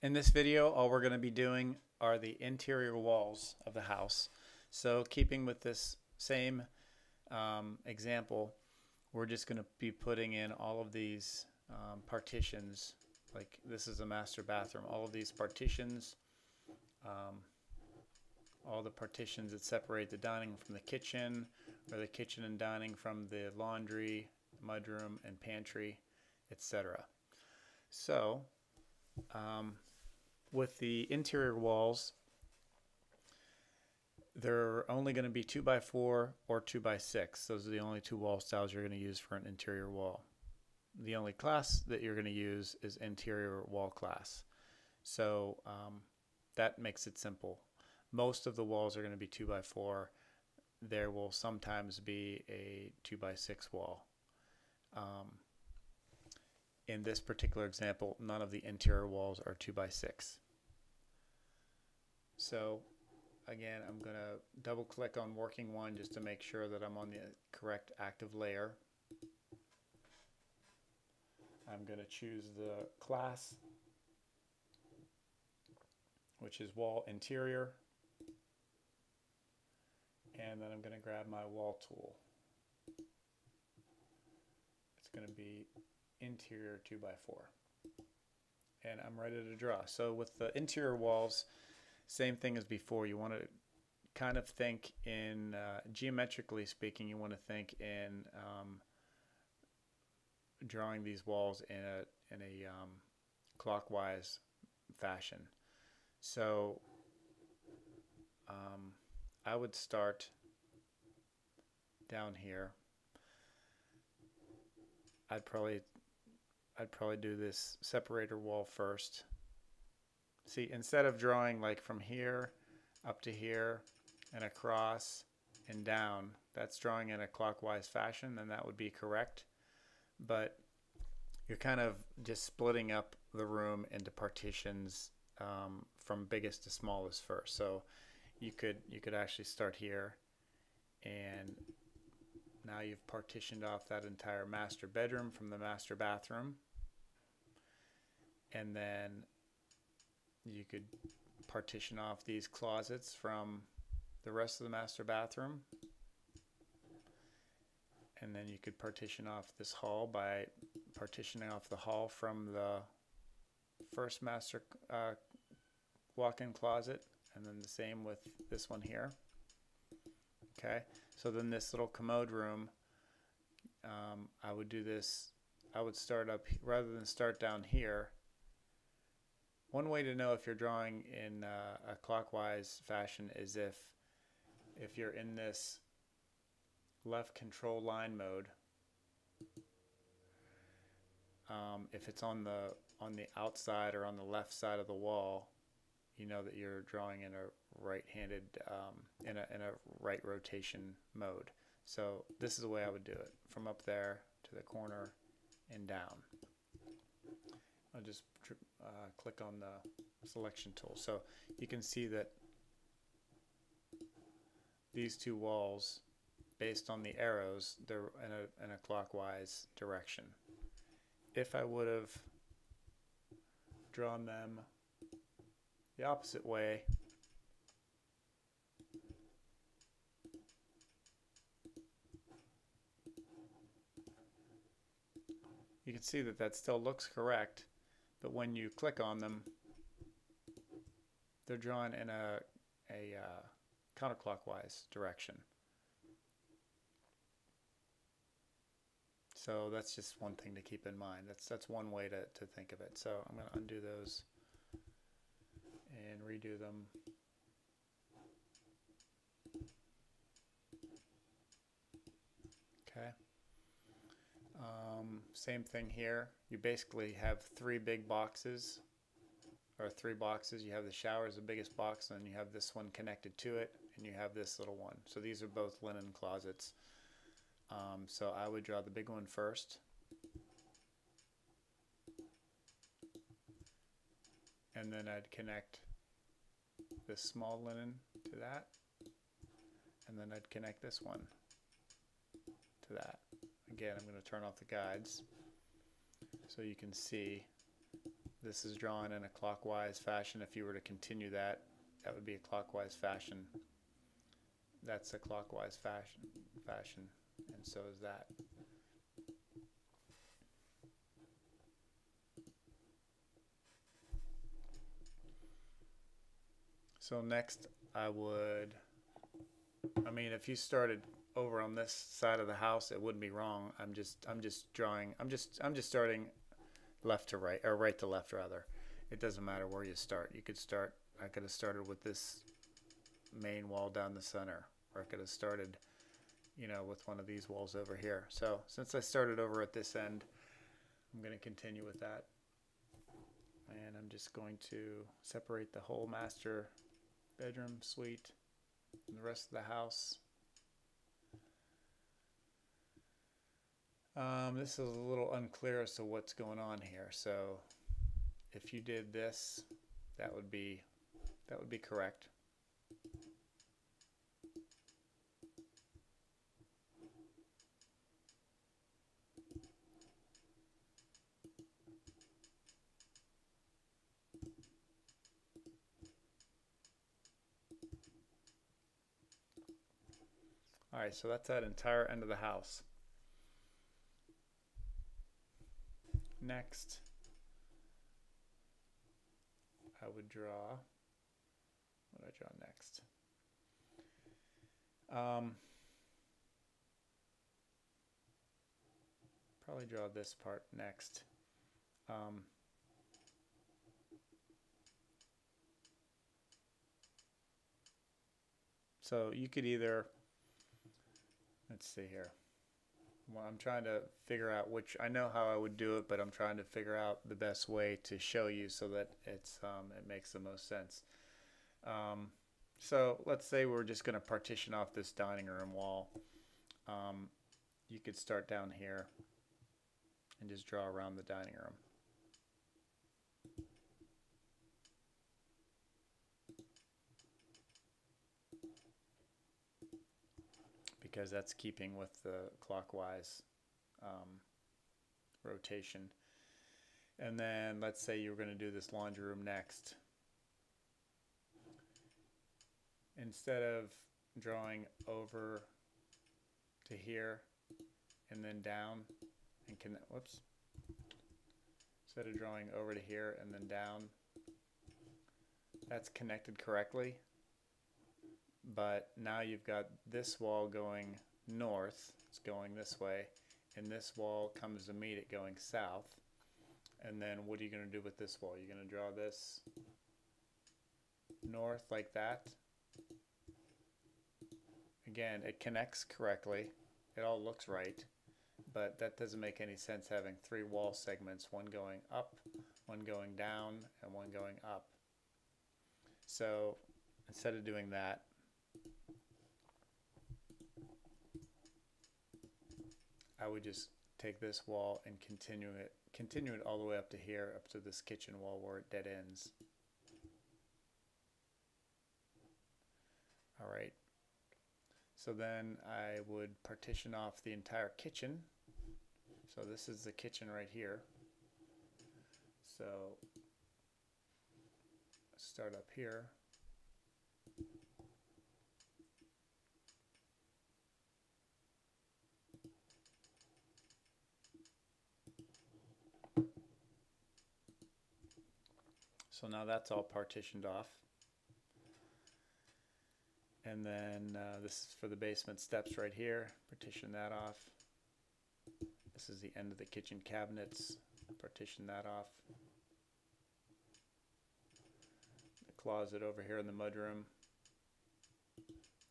In this video, all we're going to be doing are the interior walls of the house. So keeping with this same example, we're just going to be putting in all of these partitions. Like this is a master bathroom. All of these partitions, all the partitions that separate the dining from the kitchen, or the kitchen and dining from the laundry, mudroom, and pantry, etc. So with the interior walls, they're only going to be 2x4 or 2x6. Those are the only two wall styles you're going to use for an interior wall. The only class that you're going to use is interior wall class. So that makes it simple. Most of the walls are going to be 2x4. There will sometimes be a 2x6 wall. In this particular example, none of the interior walls are 2x6. So again, I'm going to double click on working one just to make sure that I'm on the correct active layer. I'm going to choose the class, which is wall interior, and then I'm going to grab my wall tool. It's going to be interior 2x4, and I'm ready to draw. So with the interior walls, same thing as before. You want to kind of think in geometrically speaking, you want to think in drawing these walls in a clockwise fashion. So I would start down here. I'd probably do this separator wall first. See, instead of drawing like from here up to here and across and down, that's drawing in a clockwise fashion, and that would be correct. But you're kind of just splitting up the room into partitions from biggest to smallest first. So you could actually start here, and now you've partitioned off that entire master bedroom from the master bathroom, and then you could partition off these closets from the rest of the master bathroom, and then you could partition off this hall by partitioning off the hall from the first master walk-in closet, and then the same with this one here. Okay, so then this little commode room, I would do this, I would start up rather than start down here. One way to know if you're drawing in a clockwise fashion is if you're in this left control line mode. If it's on the outside or on the left side of the wall, you know that you're drawing in a right-handed in a right rotation mode. So this is the way I would do it, from up there to the corner and down. I'll just click on the selection tool. So you can see that these two walls, based on the arrows, they're in a clockwise direction. If I would have drawn them the opposite way, you can see that that still looks correct, but when you click on them, they're drawn in a counterclockwise direction. So that's just one thing to keep in mind. That's one way to think of it. So I'm going to undo those and redo them. Okay. Same thing here. You basically have three big boxes, or three boxes. You have the shower as the biggest box, and then you have this one connected to it, and you have this little one. So these are both linen closets. So I would draw the big one first, and then I'd connect this small linen to that, and then I'd connect this one to that. Again, I'm going to turn off the guides so you can see This is drawn in a clockwise fashion. If you were to continue that, that would be a clockwise fashion. That's a clockwise fashion, and so is that. So next I mean, if you started over on this side of the house, it wouldn't be wrong. I'm just starting left to right, or right to left rather. It doesn't matter where you start. You could start, I could have started with this main wall down the center, or I could have started, you know, with one of these walls over here. So since I started over at this end, I'm going to continue with that. And I'm just going to separate the whole master bedroom, suite, and the rest of the house. This is a little unclear as to what's going on here. So if you did this, that would be correct. All right, so that's that entire end of the house. Next, I would draw, what do I draw next? Probably draw this part next. So you could either, let's see here. Well, I'm trying to figure out which, I know how I would do it, but I'm trying to figure out the best way to show you so that it's it makes the most sense. So let's say we're just going to partition off this dining room wall. You could start down here and just draw around the dining room. Because that's keeping with the clockwise rotation. And then let's say you're going to do this laundry room next. Instead of drawing over to here and then down and whoops. Instead of drawing over to here and then down, that's connected correctly. But now you've got this wall going north, it's going this way, and this wall comes to meet it going south. And then what are you going to do with this wall? You're going to draw this north like that. Again, it connects correctly. It all looks right, but that doesn't make any sense having three wall segments, one going up, one going down, and one going up. So instead of doing that, I would just take this wall and continue it all the way up to here, up to this kitchen wall where it dead ends. All right. So then I would partition off the entire kitchen. So this is the kitchen right here. So start up here. So now that's all partitioned off. And then this is for the basement steps right here. Partition that off. This is the end of the kitchen cabinets. Partition that off. The closet over here in the mudroom.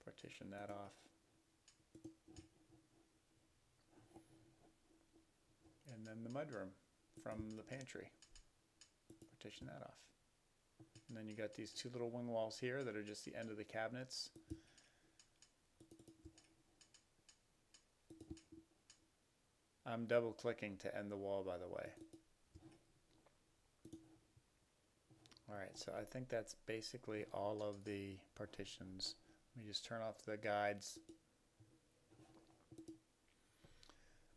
Partition that off. And then the mudroom from the pantry. Partition that off. And then you got these two little wing walls here that are just the end of the cabinets. I'm double clicking to end the wall, by the way. Alright, so I think that's basically all of the partitions. Let me just turn off the guides.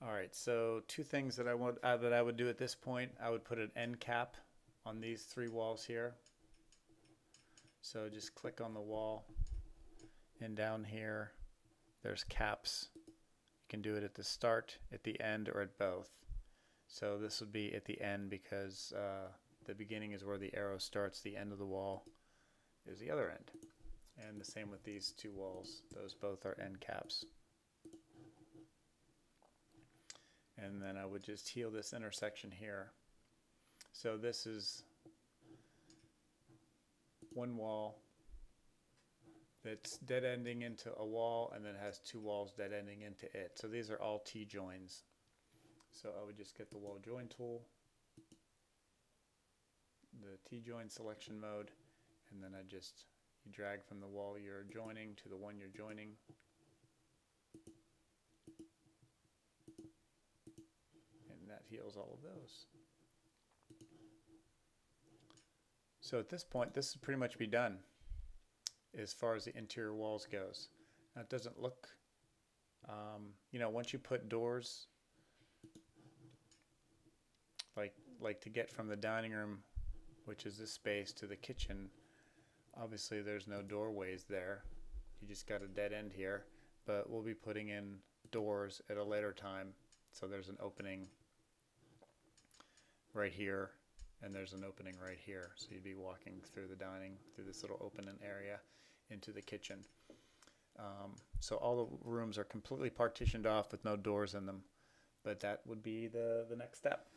Alright, so two things that I would do at this point. I would put an end cap on these 3 walls here. So just click on the wall, and down here there's caps. You can do it at the start, at the end, or at both. So this would be at the end because the beginning is where the arrow starts, the end of the wall is the other end. And the same with these 2 walls. Those both are end caps. And then I would just heal this intersection here. So this is one wall that's dead ending into a wall, and then has 2 walls dead ending into it. So these are all T-joins. So I would just get the wall join tool, the T-join selection mode, and then you drag from the wall you're joining to the one you're joining. And that heals all of those. So at this point, this would pretty much be done as far as the interior walls goes. Now it doesn't look, you know, once you put doors, like to get from the dining room, which is this space, to the kitchen, obviously there's no doorways there. You just got a dead end here, but we'll be putting in doors at a later time. So there's an opening right here, and there's an opening right here. So you'd be walking through the dining, through this little opening area into the kitchen. So all the rooms are completely partitioned off with no doors in them, but that would be the next step.